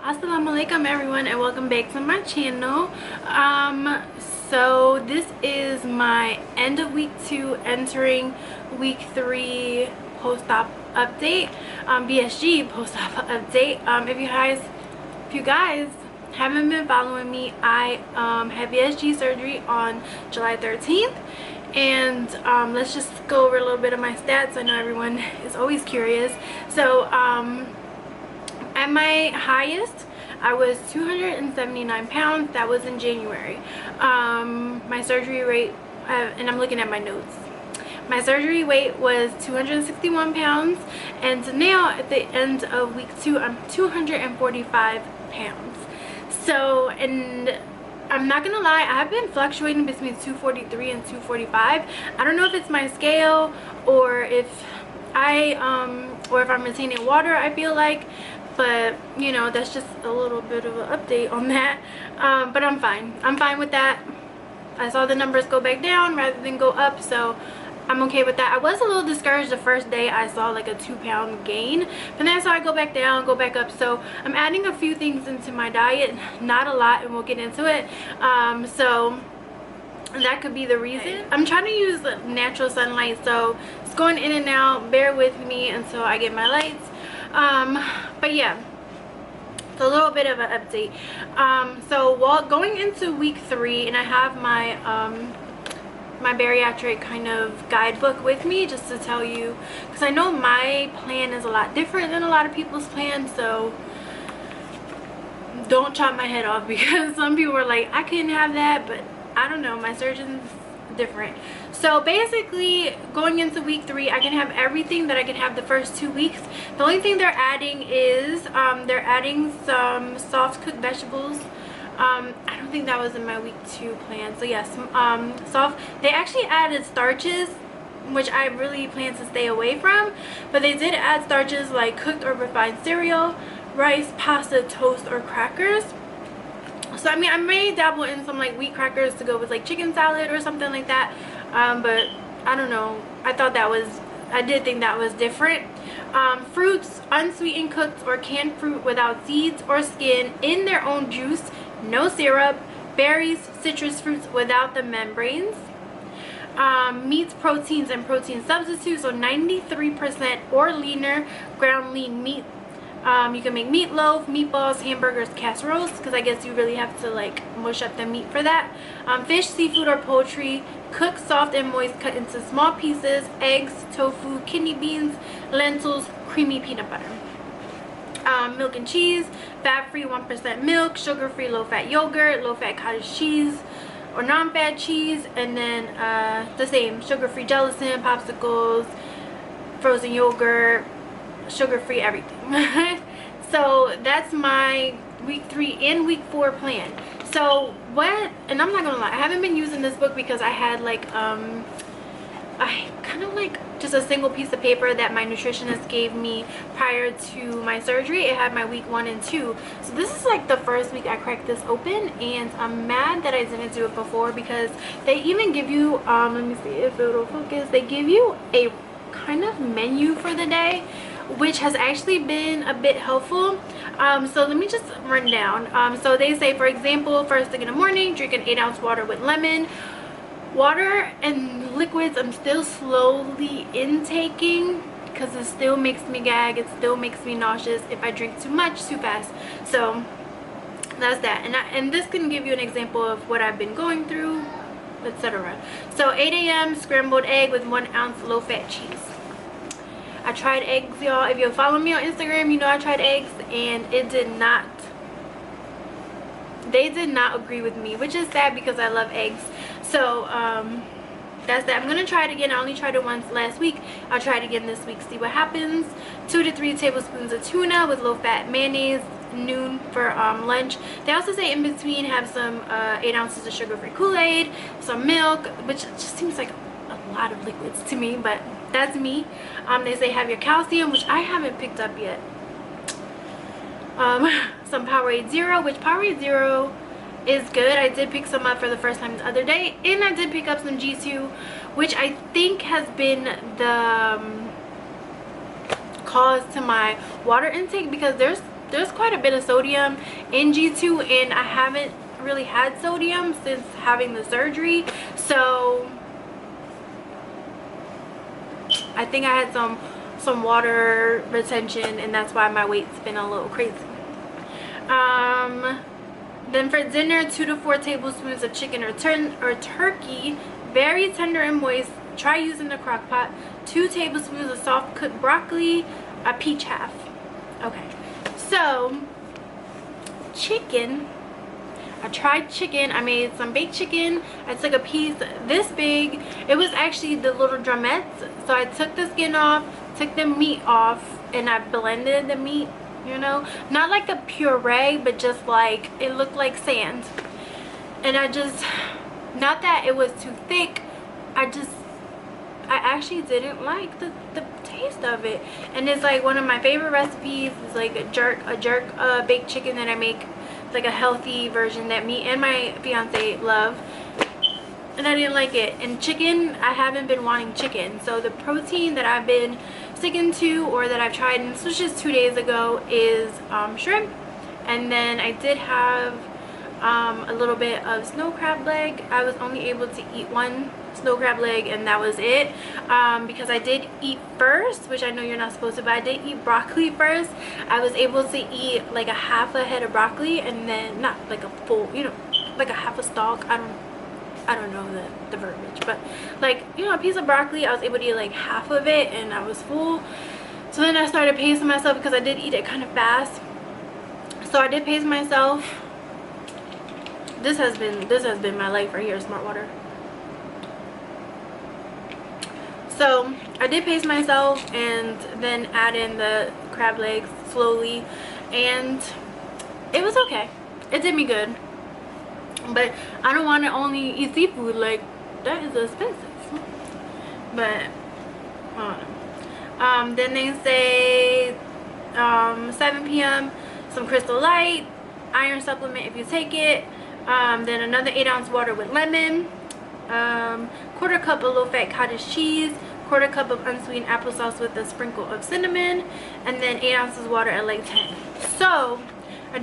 Assalamu alaikum everyone, and welcome back to my channel. So this is my end of week 2 entering week 3 post-op update, VSG post-op update. If you guys haven't been following me, I had VSG surgery on July 13th, and let's just go over a little bit of my stats. I know everyone is always curious. So at my highest, I was 279 pounds. That was in January. My surgery weight, and I'm looking at my notes, my surgery weight was 261 pounds, and so now at the end of week 2, I'm 245 pounds. So, and I'm not gonna lie, I have been fluctuating between 243 and 245. I don't know if it's my scale or if I'm retaining water, I feel like. But you know, that's just a little bit of an update on that. But I'm fine with that. I saw the numbers go back down rather than go up, so I'm okay with that. I was a little discouraged the first day I saw like a 2-pound gain, but then I saw it go back down, go back up. So I'm adding a few things into my diet, not a lot, and we'll get into it. So that could be the reason. I'm trying to use natural sunlight, so it's going in and out. Bear with me until I get my lights. But yeah, it's a little bit of an update. So while going into week 3, and I have my my bariatric kind of guidebook with me just to tell you, because I know my plan is a lot different than a lot of people's plans, so don't chop my head off, because some people are like, I couldn't have that, but I don't know, my surgeon's different. So basically, going into week 3, I can have everything that I can have the first 2 weeks. The only thing they're adding is they're adding some soft cooked vegetables. I don't think that was in my week 2 plan. So yes, soft. They actually added starches, which I really plan to stay away from, but they did add starches like cooked or refined cereal, rice, pasta, toast, or crackers. So I mean, I may dabble in some like wheat crackers to go with like chicken salad or something like that, but I don't know, I did think that was different. Fruits, unsweetened, cooked or canned fruit without seeds or skin in their own juice, no syrup. Berries, citrus fruits without the membranes. Meats, proteins, and protein substitutes, so 93% or leaner ground lean meat. You can make meatloaf, meatballs, hamburgers, casseroles, because I guess you really have to like mush up the meat for that. Fish, seafood, or poultry, cooked soft and moist, cut into small pieces. Eggs, tofu, kidney beans, lentils, creamy peanut butter. Milk and cheese, fat-free 1% milk, sugar-free low-fat yogurt, low-fat cottage cheese or non-fat cheese, and then the same sugar-free gelatin, popsicles, frozen yogurt, sugar-free everything. So that's my week 3 and week 4 plan. So what, and I'm not gonna lie, I haven't been using this book because I had like I kind of like just a single piece of paper that my nutritionist gave me prior to my surgery. It had my week 1 and 2. So this is like the first week I cracked this open, and I'm mad that I didn't do it before, because they even give you let me see if it'll focus, they give you a kind of menu for the day, which has actually been a bit helpful. So let me just run down. So they say, for example, first thing in the morning, drink an 8-ounce water with lemon. Water and liquids I'm still slowly intaking, because it still makes me gag, it still makes me nauseous if I drink too much too fast. So that's that. And this can give you an example of what I've been going through, etc. So 8 a.m. scrambled egg with 1 ounce low-fat cheese. I tried eggs, y'all. If you follow me on Instagram, you know I tried eggs, and they did not agree with me, which is sad because I love eggs. So that's that. I'm gonna try it again. I only tried it once last week. I'll try it again this week, see what happens. 2 to 3 tablespoons of tuna with low-fat mayonnaise, noon for lunch. They also say in between have some 8 ounces of sugar-free Kool-Aid, some milk, which just seems like a lot of liquids to me, but that's me. They say have your calcium, which I haven't picked up yet. Some Powerade Zero, which Powerade Zero is good. I did pick some up for the first time the other day, and I did pick up some G2, which I think has been the cause to my water intake, because there's there's quite a bit of sodium in G2, and I haven't really had sodium since having the surgery, so I think I had some water retention, and that's why my weight's been a little crazy. Then for dinner, 2 to 4 tablespoons of chicken or turkey, very tender and moist. Try using the crock pot. 2 tablespoons of soft cooked broccoli, a peach half. Okay, so chicken. I tried chicken. I made some baked chicken. I took a piece this big. It was actually the little drumettes. So I took the skin off, took the meat off, and I blended the meat, you know, not like a puree, but just like it looked like sand. And I just, not that it was too thick, I actually didn't like the taste of it. And it's like one of my favorite recipes. It's like a jerk baked chicken that I make. It's like a healthy version that me and my fiance love, and I didn't like it. And chicken, I haven't been wanting chicken, so the protein that I've been sticking to, or that I've tried, and this was just 2 days ago, is shrimp. And then I did have a little bit of snow crab leg. I was only able to eat 1 snow crab leg, and that was it, because I did eat first, which I know you're not supposed to, but I did eat broccoli first. I was able to eat like a half a head of broccoli, and then not like a full, you know, like a half a stalk. I don't know the verbiage, but like, you know, a piece of broccoli. I was able to eat like half of it, and I was full. So then I started pacing myself because I did eat it kind of fast. So I did pace myself. This has been my life right here, Smart Water. So I did pace myself and then add in the crab legs slowly, and it was okay. It did me good. But I don't want to only eat seafood, like that is expensive. But then they say 7 p.m. some Crystal Light, iron supplement if you take it. Then another 8-ounce water with lemon, 1/4 cup of low-fat cottage cheese, 1/4 cup of unsweetened applesauce with a sprinkle of cinnamon, and then 8 ounces water at like 10. So I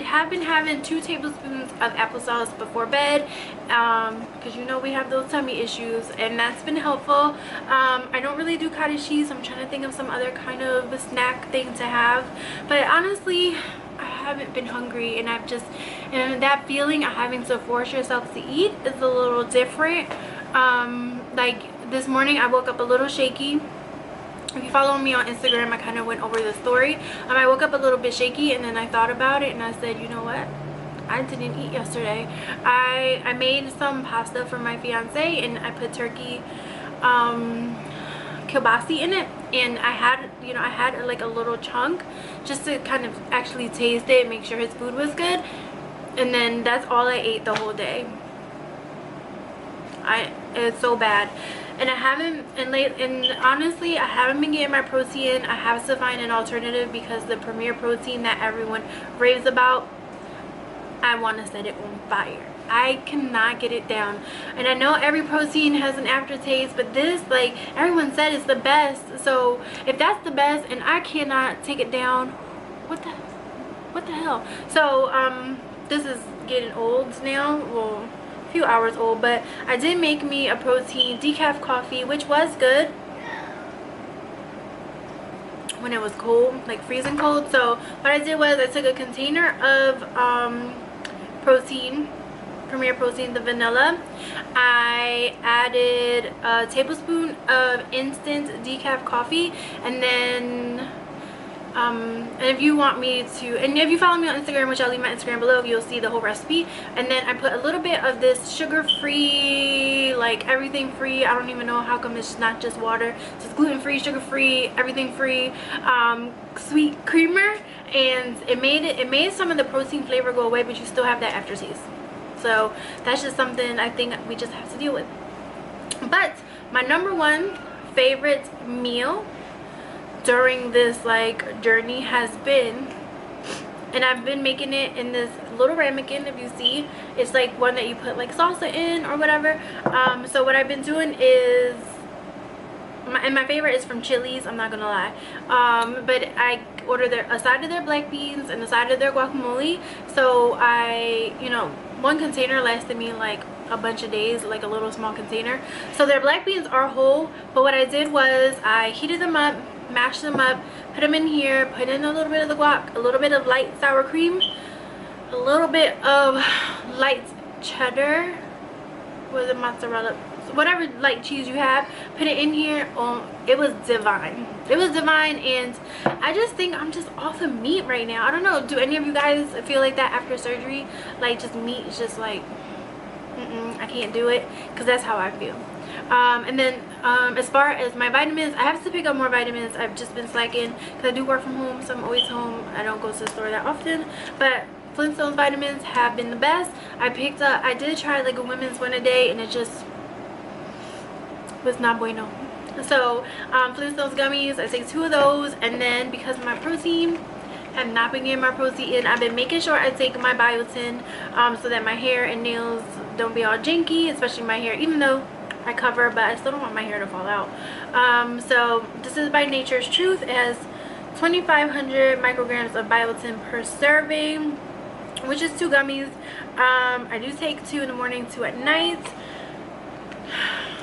have been having 2 tablespoons of applesauce before bed, because you know we have those tummy issues, and that's been helpful. I don't really do cottage cheese. I'm trying to think of some other kind of a snack thing to have, but honestly I haven't been hungry, and and that feeling of having to force yourself to eat is a little different. Like this morning I woke up a little shaky. If you follow me on Instagram, I kind of went over the story. I woke up a little bit shaky, and then I thought about it, and I said, you know what, I didn't eat yesterday. I made some pasta for my fiance, and I put turkey kielbasi in it, and I had like a little chunk just to kind of actually taste it and make sure his food was good, and then that's all I ate the whole day. It's so bad. And honestly I haven't been getting my protein. I have to find an alternative, because the Premier protein that everyone raves about, I want to set it on fire. I cannot get it down. And I know every protein has an aftertaste, but this, like everyone said, is the best. So if that's the best and I cannot take it down, what the hell? So this is getting old now. Well, few hours old, but I did make me a protein decaf coffee, which was good when it was cold, like freezing cold. So what I did was I took a container of protein, Premier protein, the vanilla. I added a tablespoon of instant decaf coffee, and then and if you want me to, and if you follow me on Instagram, which I'll leave my Instagram below, you'll see the whole recipe. And then I put a little bit of this sugar-free, like everything free, I don't even know how come it's not just water, so it's gluten-free, sugar-free, everything free, sweet creamer, and it made some of the protein flavor go away, but you still have that aftertaste. So that's just something I think we just have to deal with. But my #1 favorite meal during this like journey has been, and I've been making it in this little ramekin. If you see, it's like one that you put like salsa in or whatever. So what I've been doing is, and my favorite is from Chili's, I'm not gonna lie, but order a side of their black beans and a side of their guacamole. So I, you know, one container lasted me like a bunch of days, like a little small container. So their black beans are whole, but what I did was I heated them up, mashed them up, put them in here, put in a little bit of the guac, a little bit of light sour cream, a little bit of light cheddar, with the mozzarella, whatever light cheese you have, put it in here. It was divine. It was divine. And I just think I'm just off of meat right now. I don't know, do any of you guys feel like that after surgery? Like just meat is just like I can't do it, because that's how I feel. And then as far as my vitamins, I have to pick up more vitamins. I've just been slacking because I do work from home, so I'm always home. I don't go to the store that often, but Flintstones vitamins have been the best. I did try like a women's one a day, and it just was not bueno. So Flintstones gummies, I take 2 of those. And then because of my protein, have not been getting my protein in, I've been making sure I take my biotin so that my hair and nails don't be all janky, especially my hair, even though I cover, but I still don't want my hair to fall out. So this is by Nature's Truth. It has 2,500 micrograms of biotin per serving, which is 2 gummies. I do take 2 in the morning, 2 at night.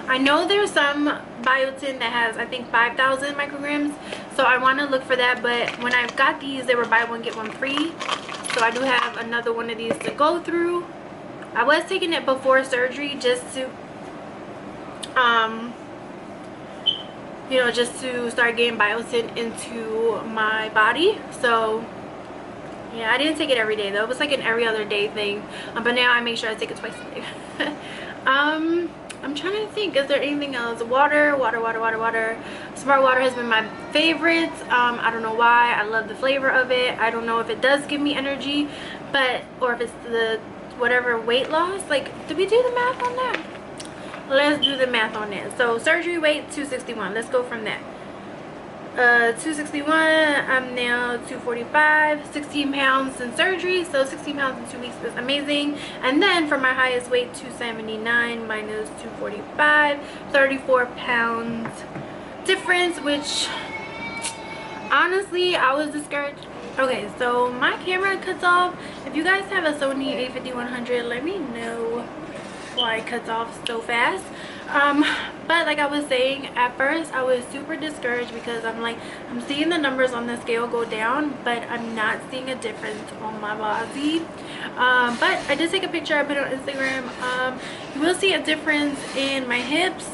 I know there's some biotin that has, I think, 5,000 micrograms, so I want to look for that. But when I got these, they were buy one get one free, so I do have another one of these to go through. I was taking it before surgery just to you know, just to start getting biotin into my body. So yeah, I didn't take it every day though. It was like an every other day thing, but now I make sure I take it twice a day. I'm trying to think, is there anything else? Water. Smart water has been my favorite. I don't know why. I love the flavor of it. I don't know if it does give me energy, but, or if it's the whatever weight loss. Like, did we do the math on that? Let's do the math on that. So surgery weight 261. Let's go from that. 261. I'm now 245. 16 pounds in surgery, so 16 pounds in 2 weeks is amazing. And then for my highest weight, 279 minus 245, 34 pounds difference, which honestly I was discouraged. Okay, so my camera cuts off. If you guys have a Sony a5100, let me know why it cuts off so fast. But like I was saying, at first I was super discouraged because I'm seeing the numbers on the scale go down, but I'm not seeing a difference on my body. But I did take a picture, I put it on Instagram. You will see a difference in my hips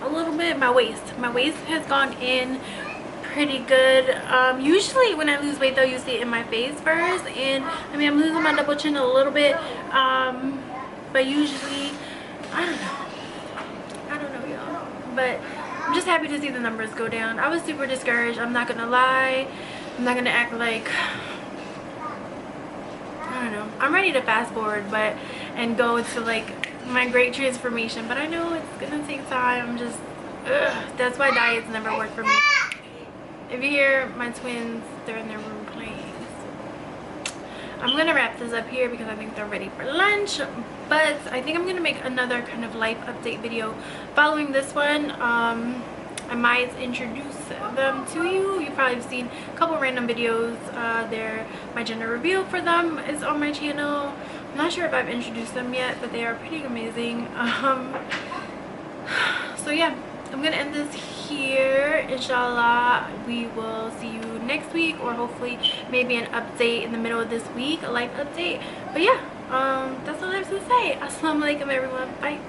a little bit. My waist has gone in pretty good. Usually when I lose weight though, you see it in my face first, and I mean I'm losing my double chin a little bit, but usually I don't know y'all, but I'm just happy to see the numbers go down. I was super discouraged, I'm not gonna lie. I'm not gonna act like, I don't know, I'm ready to fast forward and go to like my great transformation, but I know it's gonna take time. I'm just that's why diets never work for me. If you hear my twins, they're in their room playing. I'm gonna wrap this up here because I think they're ready for lunch, but I think I'm gonna make another kind of life update video following this one. I might introduce them to you. You probably have seen a couple random videos. My gender reveal for them is on my channel. I'm not sure if I've introduced them yet, but they are pretty amazing. So yeah, I'm gonna end this here. Inshallah, we will see you next week, or hopefully maybe an update in the middle of this week, a life update. But yeah, that's all I have to say. Assalamu alaikum everyone. Bye.